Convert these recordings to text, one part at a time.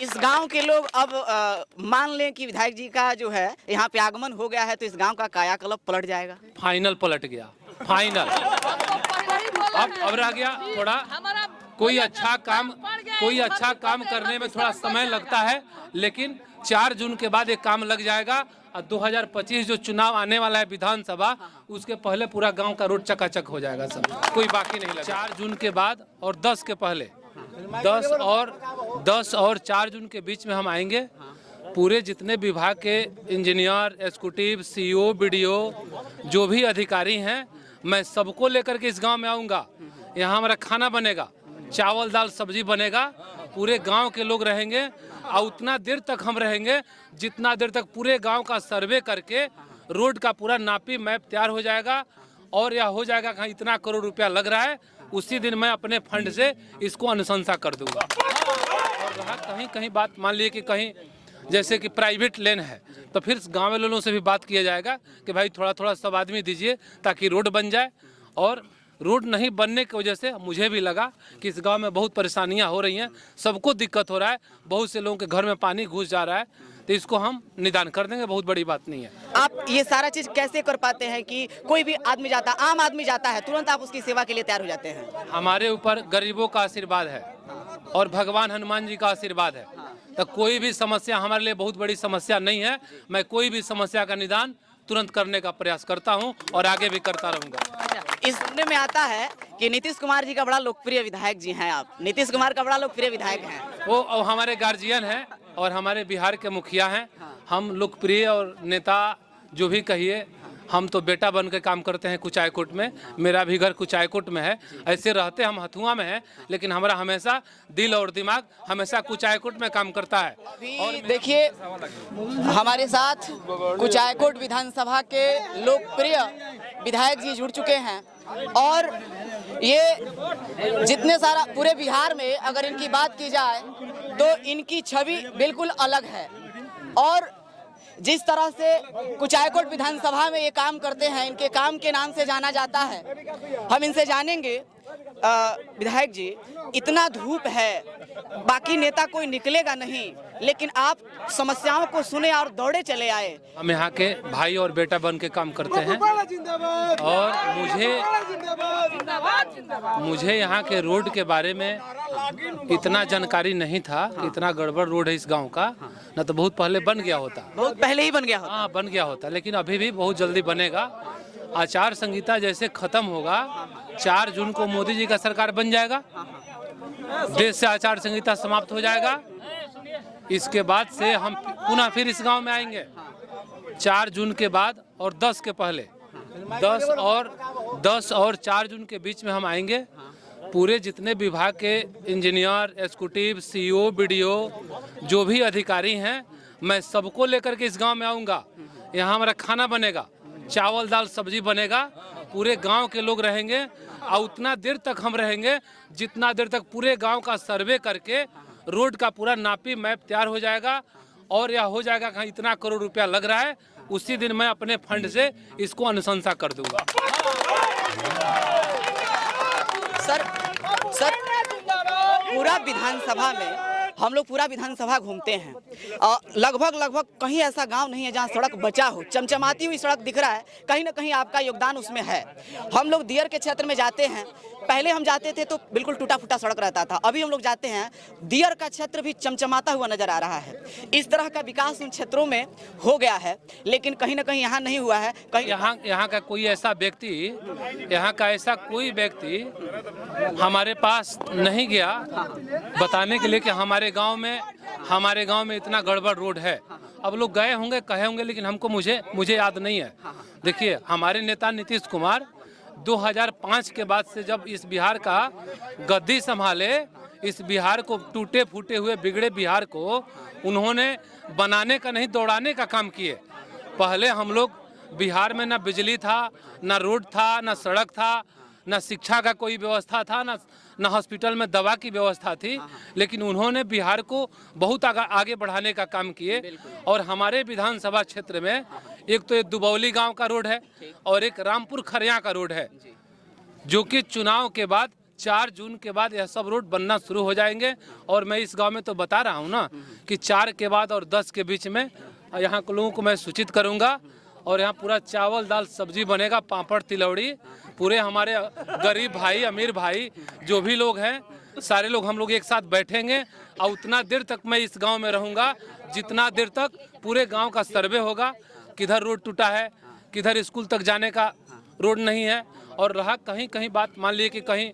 इस गांव के लोग अब मान लें कि विधायक जी का जो है यहाँ पे आगमन हो गया है, तो इस गांव का कायाकल्प पलट जाएगा। फाइनल पलट गया, फाइनल। अब रह गया थोड़ा, कोई अच्छा काम करने में थोड़ा समय लगता है, लेकिन 4 जून के बाद एक काम लग जाएगा। और 2025 जो चुनाव आने वाला है विधानसभा, उसके पहले पूरा गांव का रोड चकाचक हो जाएगा, सब कोई बाकी नहीं लगेगा। 4 जून के बाद और 10 के पहले, 10 और 4 जून के बीच में हम आएंगे। पूरे जितने विभाग के इंजीनियर, एग्जीक्यूटिव, सीईओ, बीडीओ, जो भी अधिकारी हैं, मैं सबको लेकर के इस गांव में आऊँगा। यहाँ हमारा खाना बनेगा, चावल दाल सब्जी बनेगा, पूरे गांव के लोग रहेंगे। और उतना देर तक हम रहेंगे जितना देर तक पूरे गांव का सर्वे करके रोड का पूरा नापी मैप तैयार हो जाएगा। और यह हो जाएगा कि इतना करोड़ रुपया लग रहा है, उसी दिन मैं अपने फंड से इसको अनुशंसा कर दूंगा। और रहा कहीं कहीं बात, मान लीजिए कि कहीं जैसे कि प्राइवेट लेन है, तो फिर गाँव वालों से भी बात किया जाएगा कि भाई थोड़ा थोड़ा सब आदमी दीजिए ताकि रोड बन जाए। और रोड नहीं बनने की वजह से मुझे भी लगा कि इस गांव में बहुत परेशानियां हो रही हैं, सबको दिक्कत हो रहा है, बहुत से लोगों के घर में पानी घुस जा रहा है, तो इसको हम निदान कर देंगे, बहुत बड़ी बात नहीं है। आप ये सारा चीज कैसे कर पाते हैं कि कोई भी आदमी जाता, आम आदमी जाता है, तुरंत आप उसकी सेवा के लिए तैयार हो जाते हैं? हमारे ऊपर गरीबों का आशीर्वाद है और भगवान हनुमान जी का आशीर्वाद है, तो कोई भी समस्या हमारे लिए बहुत बड़ी समस्या नहीं है। मैं कोई भी समस्या का निदान तुरंत करने का प्रयास करता हूं और आगे भी करता रहूंगा। इस सुनने में आता है कि नीतीश कुमार जी का बड़ा लोकप्रिय विधायक जी हैं आप, नीतीश कुमार का बड़ा लोकप्रिय विधायक हैं। वो हमारे गार्जियन हैं और हमारे बिहार के मुखिया हैं। हम लोकप्रिय और नेता जो भी कहिए, हम तो बेटा बन के काम करते हैं कुचायकोट में। मेरा भी घर कुचायकोट में है, ऐसे रहते हम हथुआ में हैं, लेकिन हमारा हमेशा दिल और दिमाग हमेशा कुचायकोट में काम करता है। और देखिए, हमारे साथ कुचायकोट विधानसभा के लोकप्रिय विधायक जी जुड़ चुके हैं। और ये जितने सारा पूरे बिहार में अगर इनकी बात की जाए तो इनकी छवि बिल्कुल अलग है। और जिस तरह से कुचायकोट विधानसभा में ये काम करते हैं, इनके काम के नाम से जाना जाता है। हम इनसे जानेंगे। विधायक जी, इतना धूप है, बाकी नेता कोई निकलेगा नहीं, लेकिन आप समस्याओं को सुने और दौड़े चले आए। हम यहाँ के भाई और बेटा बन के काम करते हैं और मुझे यहाँ के रोड के बारे में इतना जानकारी नहीं था कि इतना गड़बड़ रोड है इस गांव का, न तो बहुत पहले बन गया होता। बहुत पहले ही बन गया होता। हाँ, बन गया होता, लेकिन अभी भी बहुत जल्दी बनेगा। आचार संहिता जैसे खत्म होगा, 4 जून को मोदी जी का सरकार बन जाएगा, देश से आचार संहिता समाप्त हो जाएगा। इसके बाद से हम पुनः फिर इस गांव में आएंगे 4 जून के बाद और 10 के पहले, 10 और 4 जून के बीच में हम आएंगे। पूरे जितने विभाग के इंजीनियर, एग्जीक्यूटिव, सीईओ, बीडीओ, जो भी अधिकारी हैं, मैं सबको लेकर के इस गांव में आऊँगा। यहाँ हमारा खाना बनेगा, चावल दाल सब्जी बनेगा, पूरे गांव के लोग रहेंगे। और उतना देर तक हम रहेंगे जितना देर तक पूरे गांव का सर्वे करके रोड का पूरा नापी मैप तैयार हो जाएगा। और यह हो जाएगा कि इतना करोड़ रुपया लग रहा है, उसी दिन मैं अपने फंड से इसको अनुशंसा कर दूंगा। सर, पूरा विधानसभा में हम लोग पूरा विधानसभा घूमते हैं, लगभग कहीं ऐसा गांव नहीं है जहां सड़क बचा हो। चमचमाती हुई सड़क दिख रहा है, कहीं ना कहीं आपका योगदान उसमें है। हम लोग दियर के क्षेत्र में जाते हैं, पहले हम जाते थे तो बिल्कुल टूटा फूटा सड़क रहता था, अभी हम लोग जाते हैं, दियर का क्षेत्र भी चमचमाता हुआ नजर आ रहा है। इस तरह का विकास उन क्षेत्रों में हो गया है, लेकिन कहीं ना कहीं यहाँ नहीं हुआ है। कहीं यहाँ का कोई ऐसा व्यक्ति, यहाँ का ऐसा कोई व्यक्ति हमारे पास नहीं गया बताने के लिए कि हमारे गांव में इतना गड़बड़ रोड है। अब लोग गए होंगे, कहे होंगे, लेकिन मुझे याद नहीं है। देखिए, हमारे नेता नीतीश कुमार 2005 के बाद से जब इस बिहार का गद्दी संभाले, इस बिहार को टूटे फूटे हुए बिगड़े बिहार को उन्होंने बनाने का नहीं, दौड़ाने का काम किए। पहले हम लोग बिहार में ना बिजली था, ना रोड था, ना सड़क था, ना शिक्षा का कोई व्यवस्था था, ना हॉस्पिटल में दवा की व्यवस्था थी, लेकिन उन्होंने बिहार को बहुत आगे बढ़ाने का काम किए। और हमारे विधानसभा क्षेत्र में एक तो ये दुबौली गांव का रोड है और एक रामपुर खरिया का रोड है, जो कि चुनाव के बाद 4 जून के बाद यह सब रोड बनना शुरू हो जाएंगे। और मैं इस गांव में तो बता रहा हूं ना कि 4 के बाद और 10 के बीच में यहाँ के लोगों को मैं सूचित करूँगा और यहाँ पूरा चावल दाल सब्जी बनेगा, पापड़ तिलौड़ी। पूरे हमारे गरीब भाई, अमीर भाई, जो भी लोग हैं, सारे लोग हम लोग एक साथ बैठेंगे और उतना देर तक मैं इस गांव में रहूंगा जितना देर तक पूरे गांव का सर्वे होगा, किधर रोड टूटा है, किधर स्कूल तक जाने का रोड नहीं है। और रहा कहीं कहीं बात, मान लिए कि कहीं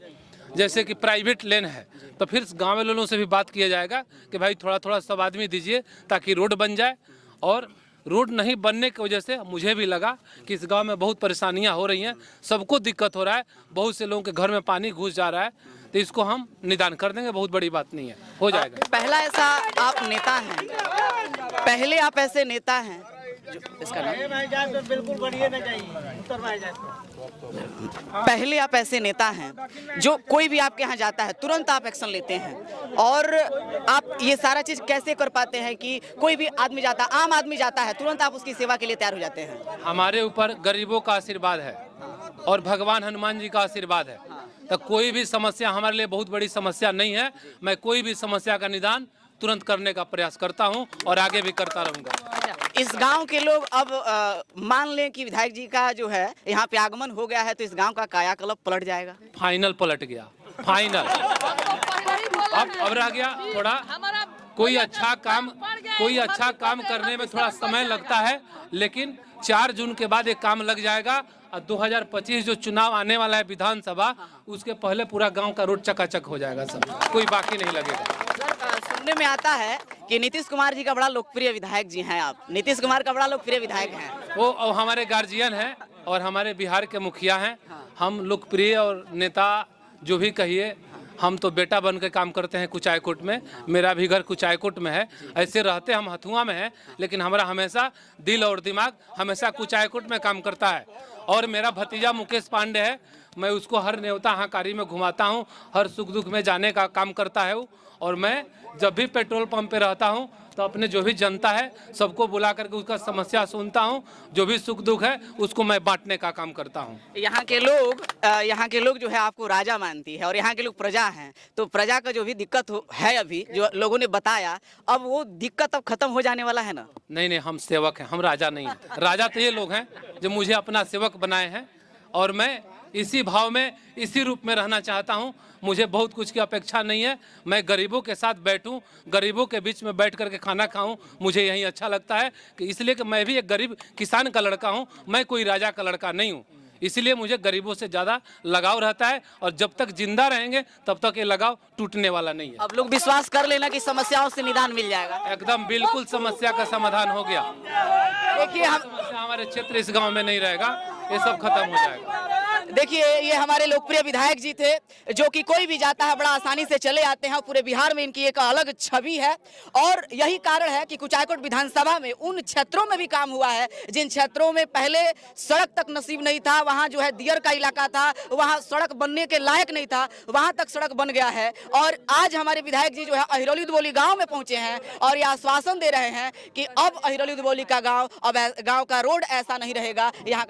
जैसे कि प्राइवेट लेन है, तो फिर गाँव वालों से भी बात किया जाएगा कि भाई थोड़ा थोड़ा सब आदमी दीजिए ताकि रोड बन जाए। और रोड नहीं बनने की वजह से मुझे भी लगा कि इस गांव में बहुत परेशानियां हो रही हैं, सबको दिक्कत हो रहा है, बहुत से लोगों के घर में पानी घुस जा रहा है, तो इसको हम निदान कर देंगे, बहुत बड़ी बात नहीं है, हो जाएगा। पहला ऐसा आप नेता हैं, पहले आप ऐसे नेता हैं जो इसका नाम बिल्कुल बढ़िया ना चाहिए उत्तर पहले आप ऐसे नेता हैं जो कोई भी आपके यहाँ जाता है तुरंत आप एक्शन लेते हैं, और आप ये सारा चीज कैसे कर पाते हैं कि कोई भी आदमी जाता, आम आदमी जाता है, तुरंत आप उसकी सेवा के लिए तैयार हो जाते हैं? हमारे ऊपर गरीबों का आशीर्वाद है और भगवान हनुमान जी का आशीर्वाद है, तो कोई भी समस्या हमारे लिए बहुत बड़ी समस्या नहीं है। मैं कोई भी समस्या का निदान तुरंत करने का प्रयास करता हूं और आगे भी करता रहूंगा। इस गांव के लोग अब मान लें कि विधायक जी का जो है यहाँ पे आगमन हो गया है, तो इस गांव का कायाकल्प पलट जाएगा? फाइनल पलट गया, फाइनल। अब रह गया थोड़ा, कोई अच्छा काम करने में थोड़ा समय लगता है, लेकिन 4 जून के बाद एक काम लग जाएगा। और 2025 जो चुनाव आने वाला है विधानसभा, उसके पहले पूरा गांव का रोड चकाचक हो जाएगा, सब कोई बाकी नहीं लगेगा। सुनने में आता है कि नीतीश कुमार जी का बड़ा लोकप्रिय विधायक जी हैं आप, नीतीश कुमार का बड़ा लोकप्रिय विधायक हैं। वो हमारे गार्जियन हैं और हमारे बिहार के मुखिया हैं। हम लोकप्रिय और नेता जो भी कहिए, हम तो बेटा बन के काम करते हैं कुचायकोट में, मेरा भी घर कुचायकोट में है। ऐसे रहते हम हथुआ में हैं, लेकिन हमारा हमेशा दिल और दिमाग हमेशा कुचायकोट में काम करता है। और मेरा भतीजा मुकेश पांडे है, मैं उसको हर न्योता हाहाकारी में घुमाता हूँ, हर सुख दुख में जाने का काम करता है वो। और मैं जब भी पेट्रोल पंप पे रहता हूँ तो अपने जो भी जनता है सबको बुला करके उसका समस्या सुनता हूँ, जो भी सुख दुख है उसको मैं बांटने का काम करता हूँ। यहाँ के लोग जो है आपको राजा मानती है और यहाँ के लोग प्रजा हैं, तो प्रजा का जो भी दिक्कत है अभी जो लोगों ने बताया, अब वो दिक्कत अब खत्म हो जाने वाला है ना? नहीं, हम सेवक हैं, हम राजा नहीं हैं। राजा तो ये लोग हैं जो मुझे अपना सेवक बनाए हैं, और मैं इसी भाव में, इसी रूप में रहना चाहता हूं। मुझे बहुत कुछ की अपेक्षा नहीं है, मैं गरीबों के साथ बैठूं, गरीबों के बीच में बैठ करके खाना खाऊं, मुझे यही अच्छा लगता है। कि इसलिए कि मैं भी एक गरीब किसान का लड़का हूं, मैं कोई राजा का लड़का नहीं हूं। इसलिए मुझे गरीबों से ज़्यादा लगाव रहता है, और जब तक जिंदा रहेंगे तब तक ये लगाव टूटने वाला नहीं है। अब लोग विश्वास कर लेना कि समस्याओं से निदान मिल जाएगा? एकदम बिल्कुल समस्या का समाधान हो गया। देखिए, हमारे क्षेत्र इस गाँव में नहीं रहेगा, ये सब खत्म हो जाएगा। देखिए, ये हमारे लोकप्रिय विधायक जी थे जो कि कोई भी जाता है बड़ा आसानी से चले आते हैं। पूरे बिहार में इनकी एक अलग छवि है, और यही कारण है कि कुचायकोट विधानसभा में उन क्षेत्रों में भी काम हुआ है जिन क्षेत्रों में पहले सड़क तक नसीब नहीं था। वहां जो है दियर का इलाका था, वहां सड़क बनने के लायक नहीं था, वहां तक सड़क बन गया है। और आज हमारे विधायक जी जो है अहिरौली उदबोली गाँव में पहुंचे हैं और ये आश्वासन दे रहे हैं कि अब अहिरौली उदबोली का गाँव, अब गाँव का रोड ऐसा नहीं रहेगा। यहाँ